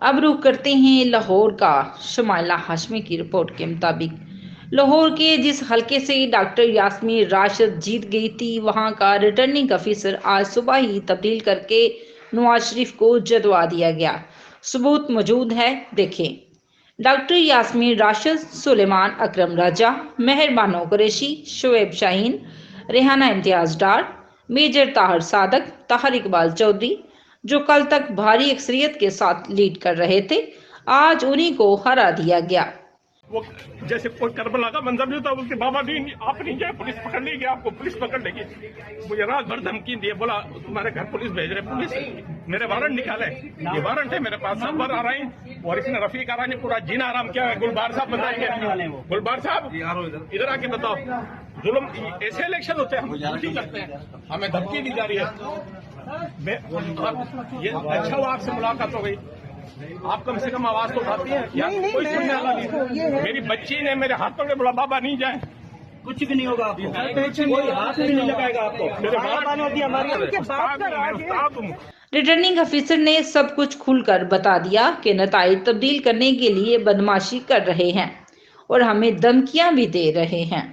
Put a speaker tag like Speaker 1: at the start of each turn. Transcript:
Speaker 1: अब रुख करते हैं लाहौर का। शुमाइला हाशमी की रिपोर्ट के मुताबिक लाहौर के जिस हलके से डॉक्टर यास्मीन राशिद जीत गई थी, वहां का रिटर्निंग अफसर आज सुबह ही तब्दील करके नवाज शरीफ को जदवा दिया गया। सबूत मौजूद है, देखें। डॉक्टर यास्मीन राशिद, सुलेमान अकरम राजा, मेहरबानो कुरैशी, शुएब शाहीन, रेहाना इम्तियाज डार, मेजर ताहर सादक, ताहर इकबाल चौधरी, जो कल तक भारी अक्सरियत के साथ लीड कर रहे थे, आज उन्हीं को हरा दिया गया।
Speaker 2: वो जैसे कोई करबला का मंजर नहीं होता, बोलते बाबा नहीं आप नहीं जाए, पुलिस पकड़ लेगी आपको, पुलिस पकड़ लेगी। मुझे रात भर धमकी दी, बोला तुम्हारे घर पुलिस भेज रहे, पुलिस मेरे वारंट निकाले, ये वारंट है मेरे पास, सब बार आ रहे हैं। और इसने रफीक आरा ने पूरा जीना आराम किया है। गुलबार साहब बताएंगे, गुलबार साहब इधर आके बताओ, जुल्म ऐसे इलेक्शन होते हैं, हम नहीं करते हैं, हमें धमकी दी जा रही है। ये अच्छा हुआ आपसे मुलाकात हो गई, आप कम से कम आवाज तो उठाती हैं।
Speaker 3: नहीं,
Speaker 2: कोई सुनने वाला नहीं। मेरी बच्ची ने मेरे हाथ पकड़े, बोला बाबा नहीं जाए,
Speaker 3: कुछ भी नहीं होगा आपको, कोई हाथ भी नहीं लगाएगा आपको।
Speaker 1: रिटर्निंग अफसर ने सब कुछ खुलकर बता दिया कि नताइज तब्दील करने के लिए बदमाशी कर रहे हैं और हमें धमकियां भी दे रहे हैं।